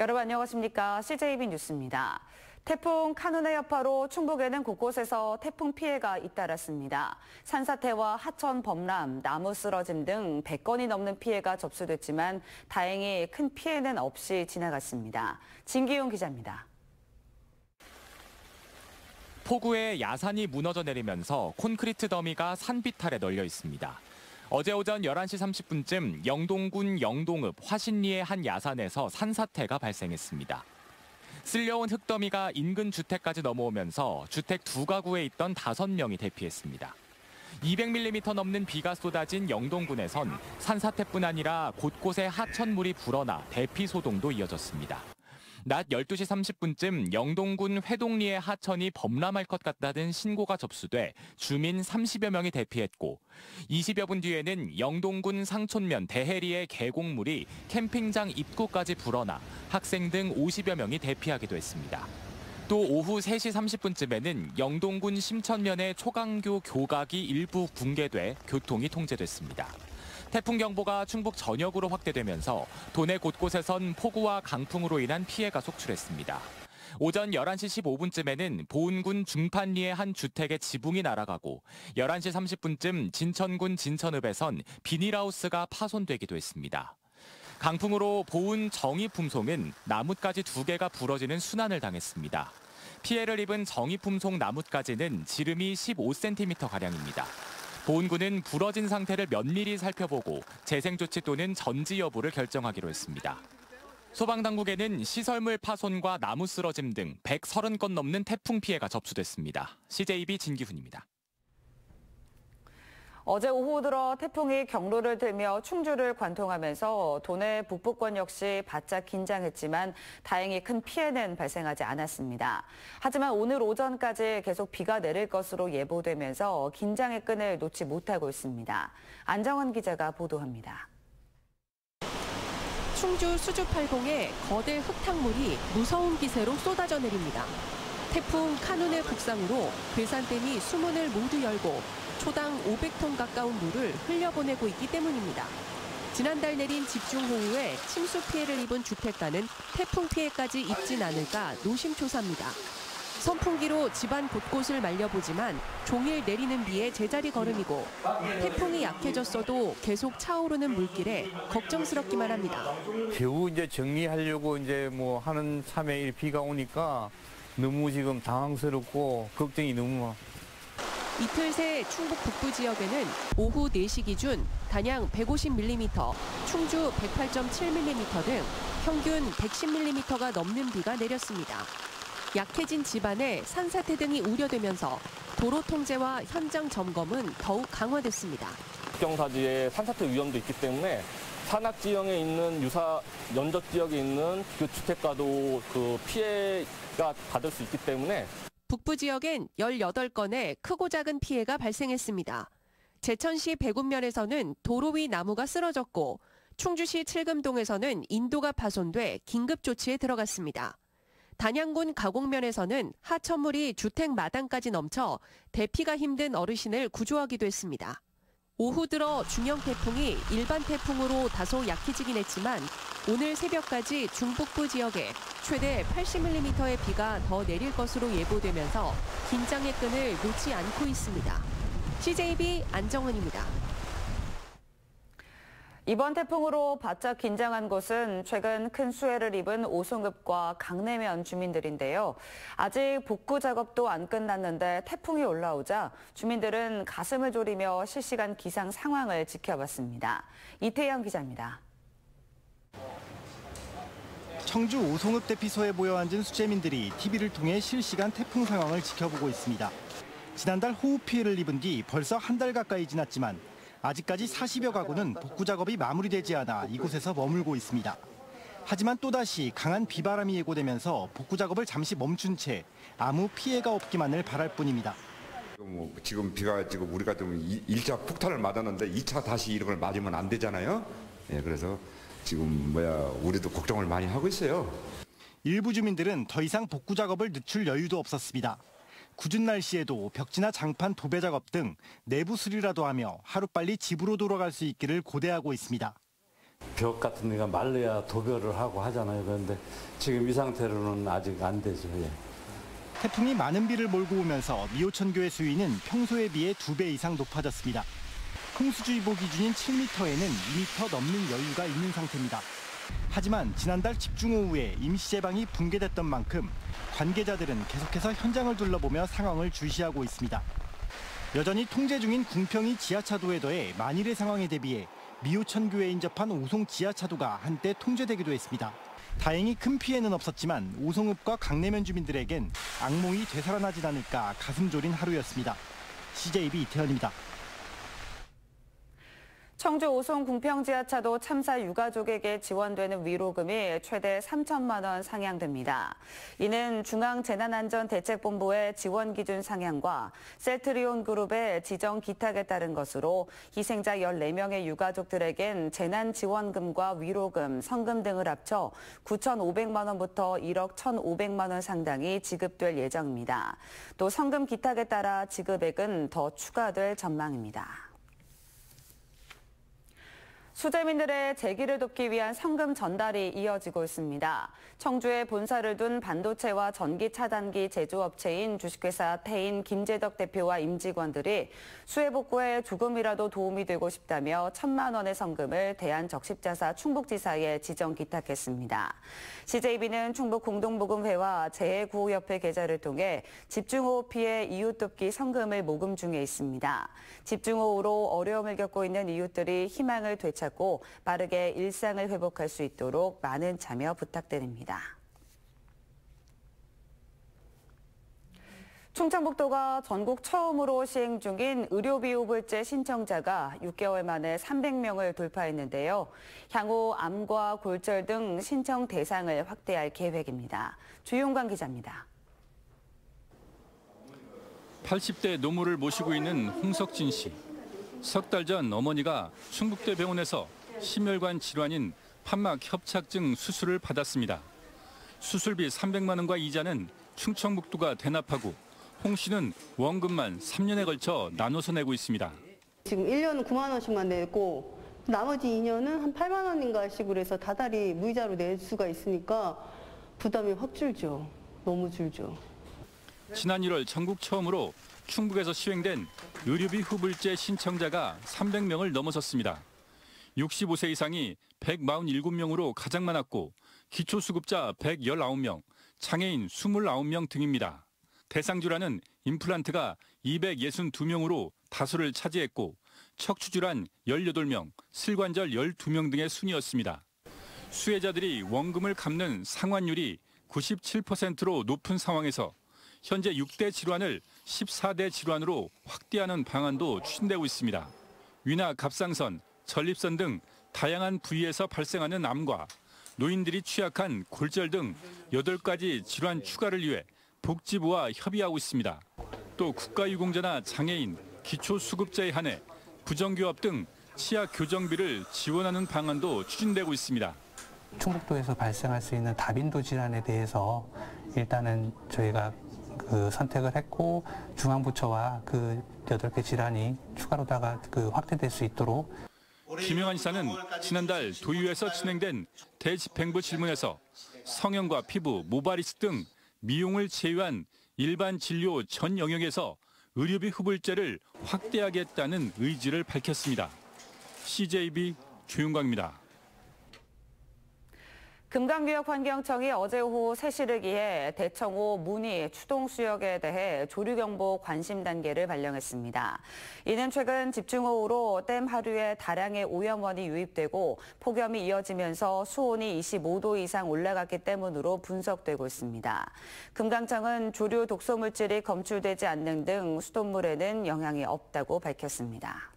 여러분 안녕하십니까? CJB 뉴스입니다. 태풍 카눈의 여파로 충북에는 곳곳에서 태풍 피해가 잇따랐습니다. 산사태와 하천 범람, 나무 쓰러짐 등 100건이 넘는 피해가 접수됐지만 다행히 큰 피해는 없이 지나갔습니다. 진기용 기자입니다. 폭우에 야산이 무너져 내리면서 콘크리트 더미가 산비탈에 널려 있습니다. 어제 오전 11시 30분쯤 영동군 영동읍 화신리의 한 야산에서 산사태가 발생했습니다. 쓸려온 흙더미가 인근 주택까지 넘어오면서 주택 두 가구에 있던 5명이 대피했습니다. 200mm 넘는 비가 쏟아진 영동군에선 산사태뿐 아니라 곳곳에 하천물이 불어나 대피 소동도 이어졌습니다. 낮 12시 30분쯤 영동군 회동리의 하천이 범람할 것 같다는 신고가 접수돼 주민 30여 명이 대피했고 20여 분 뒤에는 영동군 상촌면 대해리의 계곡물이 캠핑장 입구까지 불어나 학생 등 50여 명이 대피하기도 했습니다. 또 오후 3시 30분쯤에는 영동군 심천면의 초강교 교각이 일부 붕괴돼 교통이 통제됐습니다. 태풍 경보가 충북 전역으로 확대되면서 도내 곳곳에선 폭우와 강풍으로 인한 피해가 속출했습니다. 오전 11시 15분쯤에는 보은군 중판리의 한 주택의 지붕이 날아가고 11시 30분쯤 진천군 진천읍에선 비닐하우스가 파손되기도 했습니다. 강풍으로 보은 정의품송은 나뭇가지 2개가 부러지는 순환을 당했습니다. 피해를 입은 정의품송 나뭇가지는 지름이 15cm가량입니다. 보은군은 부러진 상태를 면밀히 살펴보고 재생조치 또는 전지 여부를 결정하기로 했습니다. 소방당국에는 시설물 파손과 나무 쓰러짐 등 130건 넘는 태풍 피해가 접수됐습니다. CJB 진기훈입니다. 어제 오후 들어 태풍이 경로를 들며 충주를 관통하면서 도내 북부권 역시 바짝 긴장했지만 다행히 큰 피해는 발생하지 않았습니다. 하지만 오늘 오전까지 계속 비가 내릴 것으로 예보되면서 긴장의 끈을 놓지 못하고 있습니다. 안정원 기자가 보도합니다. 충주 수주8공에 거대 흙탕물이 무서운 기세로 쏟아져 내립니다. 태풍 카눈의 북상으로 괴산댐이 수문을 모두 열고 초당 500톤 가까운 물을 흘려보내고 있기 때문입니다. 지난달 내린 집중호우에 침수 피해를 입은 주택가는 태풍 피해까지 입진 않을까 노심초사입니다. 선풍기로 집안 곳곳을 말려보지만 종일 내리는 비에 제자리 걸음이고 태풍이 약해졌어도 계속 차오르는 물길에 걱정스럽기만 합니다. 겨우 이제 정리하려고 이제 뭐 하는 참에 비가 오니까 너무 지금 당황스럽고 걱정이 너무. 이틀 새 충북 북부 지역에는 오후 4시 기준 단양 150mm, 충주 108.7mm 등 평균 110mm가 넘는 비가 내렸습니다. 약해진 집안에 산사태 등이 우려되면서 도로 통제와 현장 점검은 더욱 강화됐습니다. 국경사지에 산사태 위험도 있기 때문에 산악 지형에 있는 연적 지역에 있는 그 주택가도 그 피해가 받을 수 있기 때문에 북부 지역엔 18건의 크고 작은 피해가 발생했습니다. 제천시 백운면에서는 도로 위 나무가 쓰러졌고 충주시 칠금동에서는 인도가 파손돼 긴급 조치에 들어갔습니다. 단양군 가곡면에서는 하천물이 주택 마당까지 넘쳐 대피가 힘든 어르신을 구조하기도 했습니다. 오후 들어 중형 태풍이 일반 태풍으로 다소 약해지긴 했지만 오늘 새벽까지 중북부 지역에 최대 80mm의 비가 더 내릴 것으로 예보되면서 긴장의 끈을 놓지 않고 있습니다. CJB 안정은입니다. 이번 태풍으로 바짝 긴장한 곳은 최근 큰 수해를 입은 오송읍과 강내면 주민들인데요. 아직 복구 작업도 안 끝났는데 태풍이 올라오자 주민들은 가슴을 졸이며 실시간 기상 상황을 지켜봤습니다. 이태영 기자입니다. 청주 오송읍 대피소에 모여 앉은 수재민들이 TV를 통해 실시간 태풍 상황을 지켜보고 있습니다. 지난달 호우 피해를 입은 뒤 벌써 한 달 가까이 지났지만 아직까지 40여 가구는 복구 작업이 마무리되지 않아 이곳에서 머물고 있습니다. 하지만 또다시 강한 비바람이 예고되면서 복구 작업을 잠시 멈춘 채 아무 피해가 없기만을 바랄 뿐입니다. 지금 비가 지금 우리가 좀 1차 폭탄을 맞았는데 2차 다시 이런 걸 맞으면 안 되잖아요. 네, 그래서 지금 우리도 걱정을 많이 하고 있어요. 일부 주민들은 더 이상 복구 작업을 늦출 여유도 없었습니다. 궂은 날씨에도 벽지나 장판 도배 작업 등 내부 수리라도 하며 하루빨리 집으로 돌아갈 수 있기를 고대하고 있습니다. 벽 같은 데가 말려야 도별을 하고 하잖아요. 그런데 지금 이 상태로는 아직 안 되죠. 예. 태풍이 많은 비를 몰고 오면서 미호천교의 수위는 평소에 비해 2배 이상 높아졌습니다. 홍수주의보 기준인 7m에는 2m 넘는 여유가 있는 상태입니다. 하지만 지난달 집중호우에 임시제방이 붕괴됐던 만큼 관계자들은 계속해서 현장을 둘러보며 상황을 주시하고 있습니다. 여전히 통제 중인 궁평이 지하차도에 더해 만일의 상황에 대비해 미호천교에 인접한 오송 지하차도가 한때 통제되기도 했습니다. 다행히 큰 피해는 없었지만 오송읍과 강내면 주민들에겐 악몽이 되살아나진 않을까 가슴 졸인 하루였습니다. CJB 이태현입니다. 청주 오송 궁평 지하차도 참사 유가족에게 지원되는 위로금이 최대 3천만 원 상향됩니다. 이는 중앙재난안전대책본부의 지원 기준 상향과 셀트리온 그룹의 지정 기탁에 따른 것으로 희생자 14명의 유가족들에겐 재난지원금과 위로금, 성금 등을 합쳐 9,500만 원부터 1억 1,500만 원 상당이 지급될 예정입니다. 또 성금 기탁에 따라 지급액은 더 추가될 전망입니다. 수재민들의 재기를 돕기 위한 성금 전달이 이어지고 있습니다. 청주에 본사를 둔 반도체와 전기 차단기 제조업체인 주식회사 태인 김재덕 대표와 임직원들이 수해 복구에 조금이라도 도움이 되고 싶다며 1,000만 원의 성금을 대한적십자사 충북지사에 지정 기탁했습니다. CJB는 충북공동모금회와 재해구호협회 계좌를 통해 집중호우 피해 이웃 돕기 성금을 모금 중에 있습니다. 집중호우로 어려움을 겪고 있는 이웃들이 희망을 되찾고 빠르게 일상을 회복할 수 있도록 많은 참여 부탁드립니다. 충청북도가 전국 처음으로 시행 중인 의료비 후불제 신청자가 6개월 만에 300명을 돌파했는데요. 향후 암과 골절 등 신청 대상을 확대할 계획입니다. 주용관 기자입니다. 80대 노모를 모시고 있는 홍석진 씨. 석 달 전 어머니가 충북대 병원에서 심혈관 질환인 판막 협착증 수술을 받았습니다. 수술비 300만 원과 이자는 충청북도가 대납하고 홍 씨는 원금만 3년에 걸쳐 나눠서 내고 있습니다. 지금 1년은 9만 원씩만 내고 나머지 2년은 한 8만 원인가 식으로 해서 다달이 무이자로 낼 수가 있으니까 부담이 확 줄죠. 너무 줄죠. 지난 1월 전국 처음으로 충북에서 시행된 의료비 후불제 신청자가 300명을 넘어섰습니다. 65세 이상이 147명으로 가장 많았고 기초수급자 119명, 장애인 29명 등입니다. 대상 질환은 임플란트가 262명으로 다수를 차지했고 척추질환 18명, 슬관절 12명 등의 순이었습니다. 수혜자들이 원금을 갚는 상환율이 97%로 높은 상황에서 현재 6대 질환을 14대 질환으로 확대하는 방안도 추진되고 있습니다. 위나 갑상선, 전립선 등 다양한 부위에서 발생하는 암과 노인들이 취약한 골절 등 8가지 질환 추가를 위해 복지부와 협의하고 있습니다. 또 국가유공자나 장애인, 기초수급자에 한해 부정교합 등 치아 교정비를 지원하는 방안도 추진되고 있습니다. 충북도에서 발생할 수 있는 다빈도 질환에 대해서 일단은 저희가 선택을 했고 중앙부처와 8개 질환이 추가로다가 확대될 수 있도록. 김영환 이사는 지난달 도의회에서 진행된 대집행부 질문에서 성형과 피부, 모발이식 등 미용을 제외한 일반 진료 전 영역에서 의료비 후불제를 확대하겠다는 의지를 밝혔습니다. CJB 주윤광입니다. 금강구역환경청이 어제 오후 3시를 기해 대청호 문희 추동수역에 대해 조류경보 관심 단계를 발령했습니다. 이는 최근 집중호우로 댐 하류에 다량의 오염원이 유입되고 폭염이 이어지면서 수온이 25도 이상 올라갔기 때문으로 분석되고 있습니다. 금강청은 조류 독소물질이 검출되지 않는 등 수돗물에는 영향이 없다고 밝혔습니다.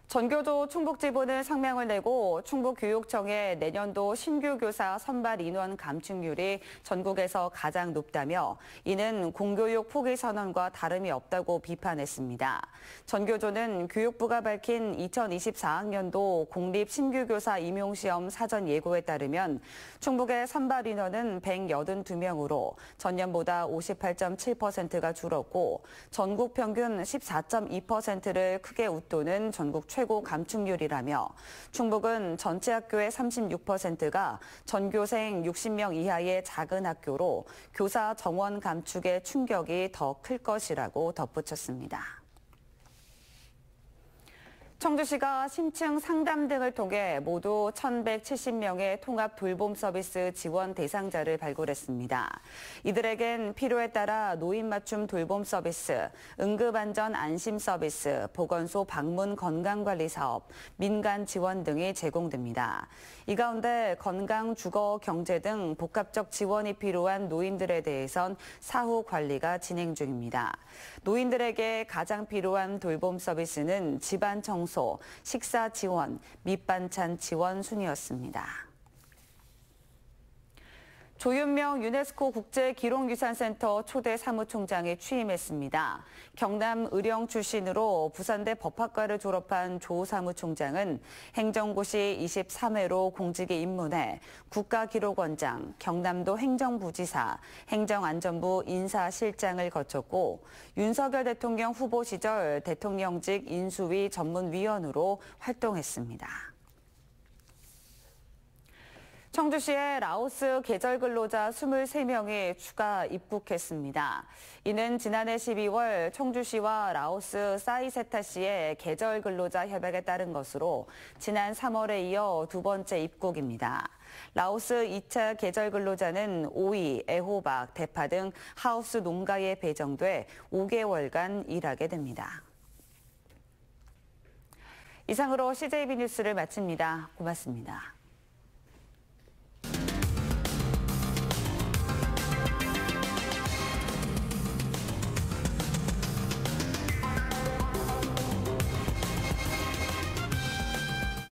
전교조 충북지부는 성명을 내고 충북교육청의 내년도 신규 교사 선발 인원 감축률이 전국에서 가장 높다며 이는 공교육 포기 선언과 다름이 없다고 비판했습니다. 전교조는 교육부가 밝힌 2024학년도 공립 신규교사 임용시험 사전 예고에 따르면 충북의 선발 인원은 182명으로 전년보다 58.7%가 줄었고 전국 평균 14.2%를 크게 웃도는 전국 최고 최고 감축률이라며 충북은 전체 학교의 36%가 전교생 60명 이하의 작은 학교로 교사 정원 감축의 충격이 더 클 것이라고 덧붙였습니다. 청주시가 심층 상담 등을 통해 모두 1,170명의 통합 돌봄 서비스 지원 대상자를 발굴했습니다. 이들에겐 필요에 따라 노인 맞춤 돌봄 서비스, 응급안전 안심 서비스, 보건소 방문 건강관리 사업, 민간 지원 등이 제공됩니다. 이 가운데 건강, 주거, 경제 등 복합적 지원이 필요한 노인들에 대해선 사후 관리가 진행 중입니다. 노인들에게 가장 필요한 돌봄 서비스는 집안 청소, 식사 지원, 밑반찬 지원 순이었습니다. 조윤명 유네스코 국제기록유산센터 초대 사무총장이 취임했습니다. 경남 의령 출신으로 부산대 법학과를 졸업한 조 사무총장은 행정고시 23회로 공직에 입문해 국가기록원장, 경남도 행정부지사, 행정안전부 인사실장을 거쳤고 윤석열 대통령 후보 시절 대통령직 인수위 전문위원으로 활동했습니다. 청주시에 라오스 계절 근로자 23명이 추가 입국했습니다. 이는 지난해 12월 청주시와 라오스 사이세타시의 계절 근로자 협약에 따른 것으로 지난 3월에 이어 두 번째 입국입니다. 라오스 2차 계절 근로자는 오이, 애호박, 대파 등 하우스 농가에 배정돼 5개월간 일하게 됩니다. 이상으로 CJB 뉴스를 마칩니다. 고맙습니다.